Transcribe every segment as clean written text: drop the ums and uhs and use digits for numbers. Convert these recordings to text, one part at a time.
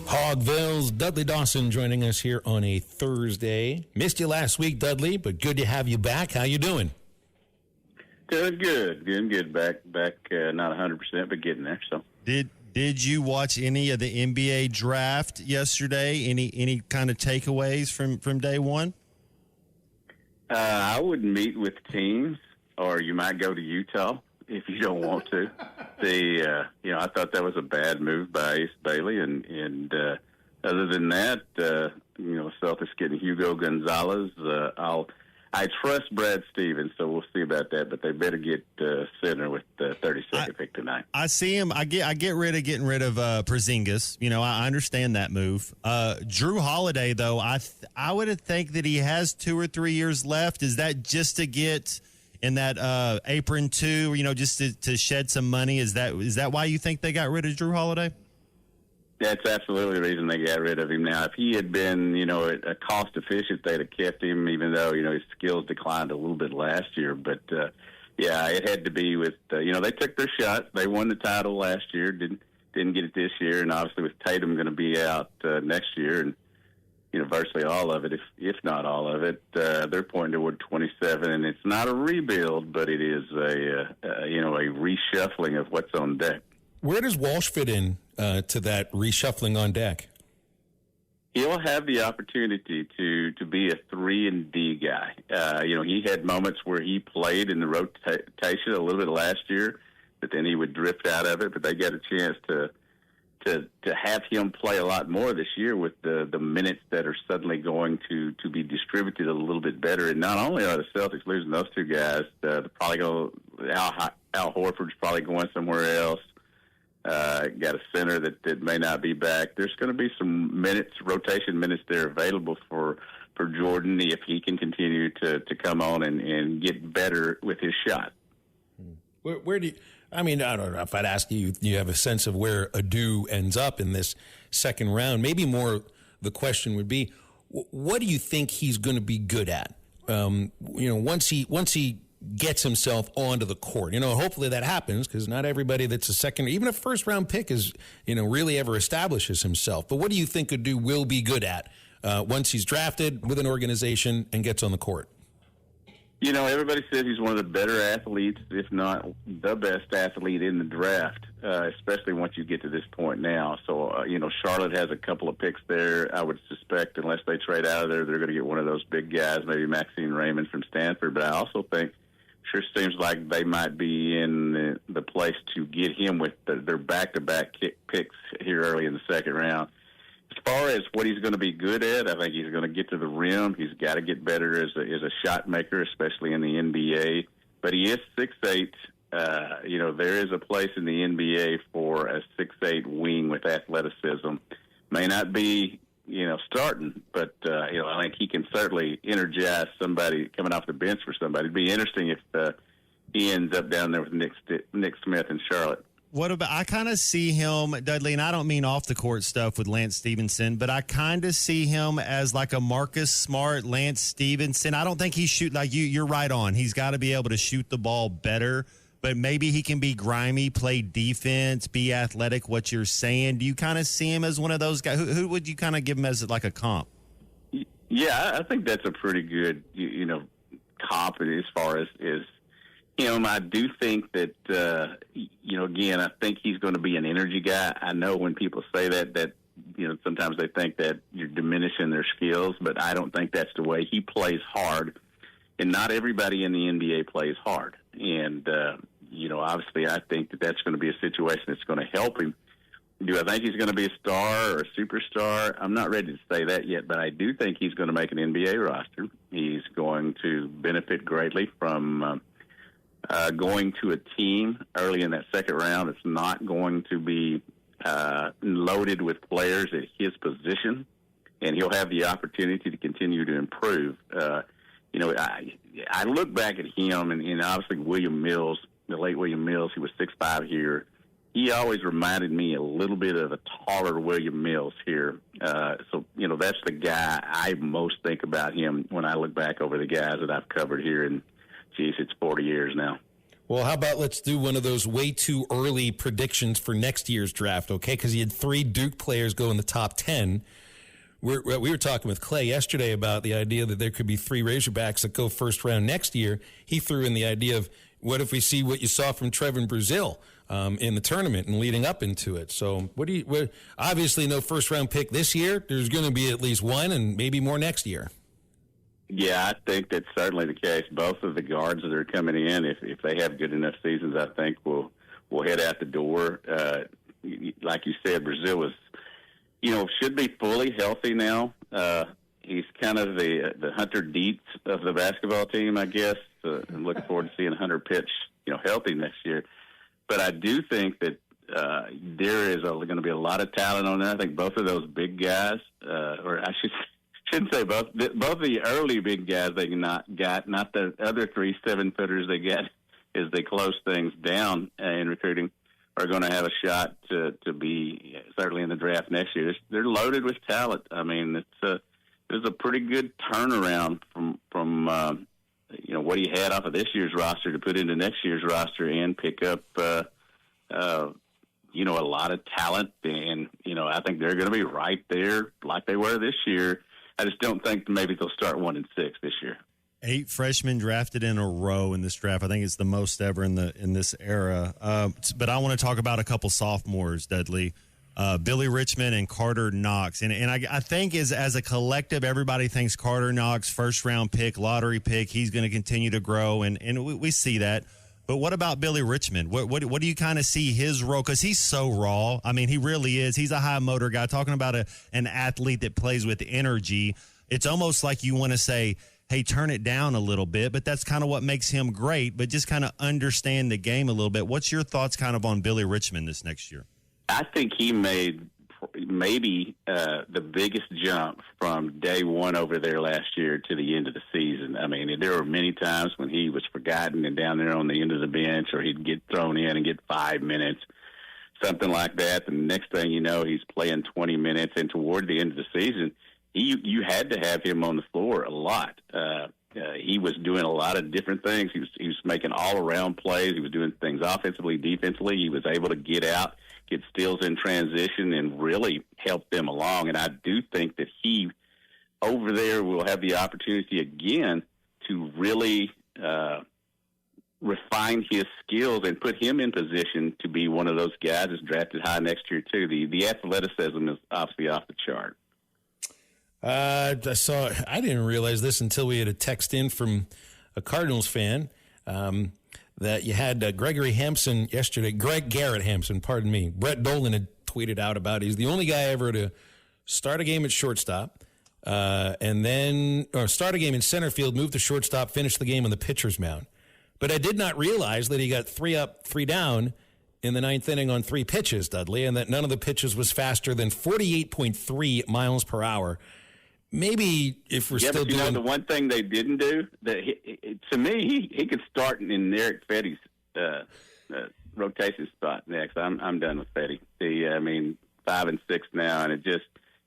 Hogville's Dudley Dawson joining us here on a Thursday. Missed you last week, Dudley, but good to have you back. How you doing? Doing good. Back. Not 100%, but getting there. So did you watch any of the NBA draft yesterday? Any kind of takeaways from day one? I would meet with teams, or you might go to Utah if you don't want to. I thought that was a bad move by Ace Bailey, and other than that, Celtics getting Hugo Gonzalez. I trust Brad Stevens, so we'll see about that. But they better get center with the 32nd pick tonight. I see him. I get getting rid of Porzingis. I understand that move. Drew Holiday, though, I would think that he has 2 or 3 years left. Is that just to get in that apron too? Just to shed some money? Is that why you think they got rid of Drew Holiday? That's absolutely the reason they got rid of him. Now, if he had been, a cost efficient, they'd have kept him, even though, his skills declined a little bit last year. But, it had to be with, they took their shot. They won the title last year, didn't get it this year. And obviously with Tatum going to be out next year and, virtually all of it, if not all of it, they're pointing toward 27. And it's not a rebuild, but it is a reshuffling of what's on deck. Where does Walsh fit in to that reshuffling on deck? He'll have the opportunity to be a 3-and-D guy. He had moments where he played in the rotation a little bit last year, but then he would drift out of it. But they got a chance to have him play a lot more this year with the minutes that are suddenly going to be distributed a little bit better. And not only are the Celtics losing those two guys, they're probably Al Horford's probably going somewhere else. Got a center that may not be back. There's going to be some rotation minutes there available for Jordan if he can continue to come on and get better with his shot. Where do you, I don't know if I'd ask you, you have a sense of where Adou ends up in this second round. Maybe more the question would be, what do you think he's going to be good at? Once he gets himself onto the court. Hopefully that happens because not everybody that's a second, even a first-round pick is, really ever establishes himself. But what do you think Adou will be good at once he's drafted with an organization and gets on the court? Everybody says he's one of the better athletes, if not the best athlete in the draft, especially once you get to this point now. So, Charlotte has a couple of picks there. I would suspect unless they trade out of there, they're going to get one of those big guys, maybe Maxine Raymond from Stanford. But I also think sure seems like they might be in the place to get him with their back-to-back picks here early in the second round. As far as what he's going to be good at, I think he's going to get to the rim. He's got to get better as a shot maker, especially in the NBA. But he is 6'8". There is a place in the NBA for a 6'8" wing with athleticism. May not be, starting, but, I think he can certainly energize somebody coming off the bench for somebody. It'd be interesting if he ends up down there with Nick Smith in Charlotte. What about, I kind of see him, Dudley, and I don't mean off the court stuff with Lance Stevenson, but I kind of see him as like a Marcus Smart, Lance Stevenson. I don't think he's you're right on. He's got to be able to shoot the ball better, but maybe he can be grimy, play defense, be athletic, what you're saying. Do you kind of see him as one of those guys? Who would you kind of give him as like a comp? Yeah, I think that's a pretty good, comp as far as him. I do think that, again, I think he's going to be an energy guy. I know when people say that, sometimes they think that you're diminishing their skills, but I don't think that's the way. He plays hard, and not everybody in the NBA plays hard. And, obviously I think that that's going to be a situation that's going to help him. Do I think he's going to be a star or a superstar? I'm not ready to say that yet, but I do think he's going to make an NBA roster. He's going to benefit greatly from going to a team early in that second round. It's not going to be loaded with players at his position, and he'll have the opportunity to continue to improve. I look back at him, and obviously William Mills, the late William Mills, he was 6'5" here. He always reminded me a little bit of a taller William Mills here. So that's the guy I most think about him when I look back over the guys that I've covered here, and, geez, it's 40 years now. Well, how about let's do one of those way too early predictions for next year's draft, okay? Because you had 3 Duke players go in the top 10. We were talking with Clay yesterday about the idea that there could be 3 Razorbacks that go first round next year. He threw in the idea of what if we see what you saw from Trevin Brazile in the tournament and leading up into it. So obviously no first round pick this year. There's going to be at least one and maybe more next year. Yeah, I think that's certainly the case. Both of the guards that are coming in, if they have good enough seasons, I think will head out the door. Like you said, Brazile was, should be fully healthy now. He's kind of the Hunter Dietz of the basketball team, I guess. I'm looking forward to seeing Hunter pitch, healthy next year. But I do think that there is going to be a lot of talent on there. I think both of those big guys, or I shouldn't say both the early big guys they not the other 3 7-footers they get as they close things down in recruiting, are going to have a shot to be certainly in the draft next year. They're loaded with talent. I mean, there's a pretty good turnaround from what he had off of this year's roster to put into next year's roster and pick up a lot of talent. And I think they're going to be right there like they were this year. I just don't think maybe they'll start 1-6 this year. 8 freshmen drafted in a row in this draft. I think it's the most ever in this era. But I want to talk about a couple sophomores, Dudley. Billy Richmond and Carter Knox. And I think as a collective, everybody thinks Carter Knox, first-round pick, lottery pick, he's going to continue to grow, and we see that. But what about Billy Richmond? What do you kind of see his role? Because he's so raw. I mean, he really is. He's a high-motor guy. Talking about an athlete that plays with energy, it's almost like you want to say, hey, turn it down a little bit, but that's kind of what makes him great, but just kind of understand the game a little bit. What's your thoughts kind of on Billy Richmond this next year? I think he made maybe the biggest jump from day one over there last year to the end of the season. I mean, there were many times when he was forgotten and down there on the end of the bench, or he'd get thrown in and get 5 minutes, something like that. And the next thing you know, he's playing 20 minutes. And toward the end of the season, you had to have him on the floor a lot. He was doing a lot of different things. He was making all-around plays. He was doing things offensively, defensively. He was able to get out, get steals in transition, and really help them along. And I do think that he, over there, will have the opportunity again to really refine his skills and put him in position to be one of those guys that's drafted high next year, too. The athleticism is obviously off the chart. I didn't realize this until we had a text in from a Cardinals fan that you had Gregory Hampson yesterday. Garrett Hampson, pardon me. Brett Dolan had tweeted out about it. He's the only guy ever to start a game at shortstop and then start a game in center field, move to shortstop, finish the game on the pitcher's mound. But I did not realize that he got 3 up, 3 down in the 9th inning on 3 pitches, Dudley, and that none of the pitches was faster than 48.3 miles per hour. Maybe if we're still doing the one thing they didn't do, that to me, he could start in Eric Fetty's rotation spot next. I'm done with Fetty. 5 and 6 now, and it just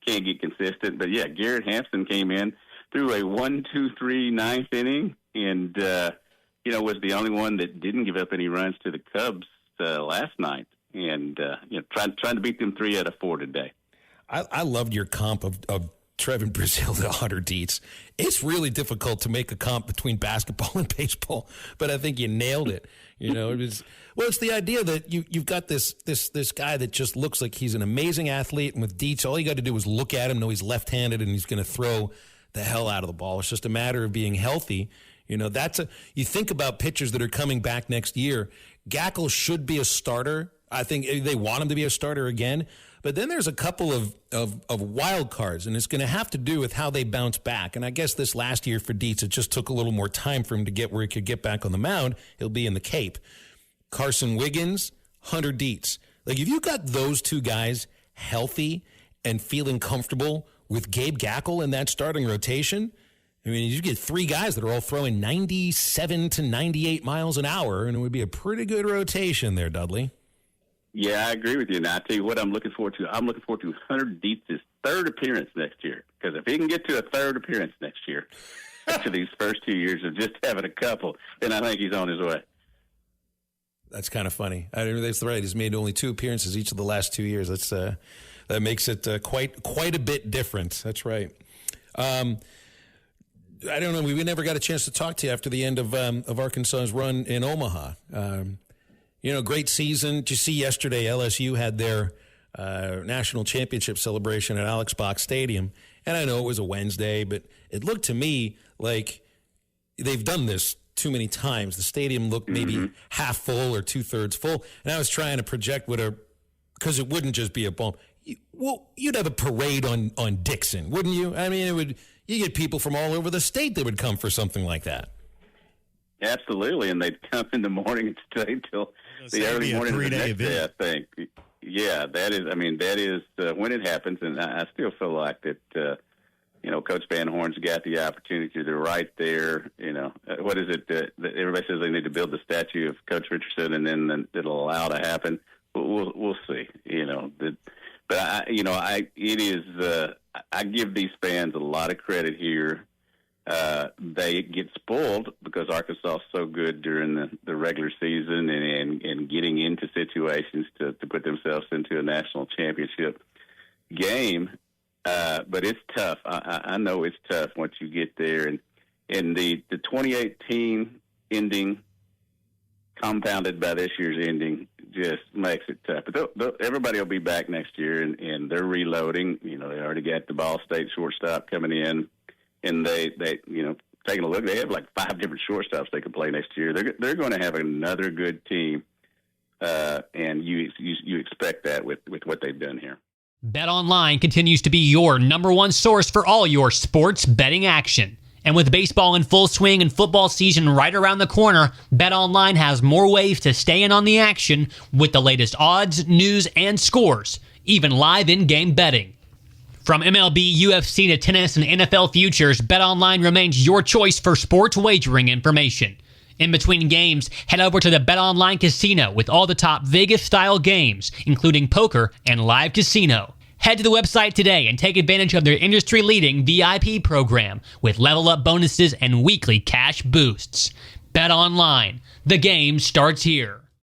can't get consistent. But yeah, Garrett Hampson came in through a 1-2-3 9th inning, and was the only one that didn't give up any runs to the Cubs last night, and trying to beat them 3 out of 4 today. I loved your comp of Trevin Brazile to Hunter Dietz. It's really difficult to make a comp between basketball and baseball, but I think you nailed it. It's the idea that you've got this guy that just looks like he's an amazing athlete, and with Dietz, all you got to do is look at him, know he's left-handed, and he's going to throw the hell out of the ball. It's just a matter of being healthy. You think about pitchers that are coming back next year. Gackle should be a starter. I think they want him to be a starter again. But then there's a couple of wild cards, and it's going to have to do with how they bounce back. And I guess this last year for Dietz, it just took a little more time for him to get where he could get back on the mound. He'll be in the Cape. Carson Wiggins, Hunter Dietz. Like, if you got those 2 guys healthy and feeling comfortable with Gabe Gackle in that starting rotation, I mean, you get 3 guys that are all throwing 97 to 98 miles an hour, and it would be a pretty good rotation there, Dudley. Yeah, I agree with you. Now, I tell you what I'm looking forward to. I'm looking forward to Hunter Dietz's 3rd appearance next year. Because if he can get to a 3rd appearance next year, after these first 2 years of just having a couple, then I think he's on his way. That's kind of funny. That's right. He's made only 2 appearances each of the last 2 years. That makes it quite a bit different. That's right. I don't know. We never got a chance to talk to you after the end of Arkansas's run in Omaha. Great season. Did you see yesterday LSU had their national championship celebration at Alex Box Stadium? And I know it was a Wednesday, but it looked to me like they've done this too many times. The stadium looked maybe half full or 2/3 full. And I was trying to project because it wouldn't just be a bump. You'd have a parade on Dixon, wouldn't you? I mean, you get people from all over the state that would come for something like that. Absolutely, and they'd come in the morning and stay till the early morning of the next day, I think. Yeah, that is when it happens, and I still feel like that, Coach Van Horn's got the opportunity. They're right there. What is it that everybody says they need to build the statue of Coach Richardson, and then it'll allow to happen. We'll see. I give these fans a lot of credit here. They get spoiled because Arkansas is so good during the regular season and getting into situations to put themselves into a national championship game. But it's tough. I know it's tough once you get there. And the 2018 ending compounded by this year's ending just makes it tough. But everybody will be back next year, and they're reloading. They already got the Ball State shortstop coming in. And they taking a look, they have like 5 different shortstops they can play next year. They're going to have another good team, and you expect that with what they've done here. BetOnline continues to be your number one source for all your sports betting action. And with baseball in full swing and football season right around the corner, BetOnline has more ways to stay in on the action with the latest odds, news, and scores, even live in-game betting. From MLB, UFC to tennis and NFL futures, BetOnline remains your choice for sports wagering information. In between games, head over to the BetOnline Casino with all the top Vegas-style games, including poker and live casino. Head to the website today and take advantage of their industry-leading VIP program with level-up bonuses and weekly cash boosts. BetOnline. The game starts here.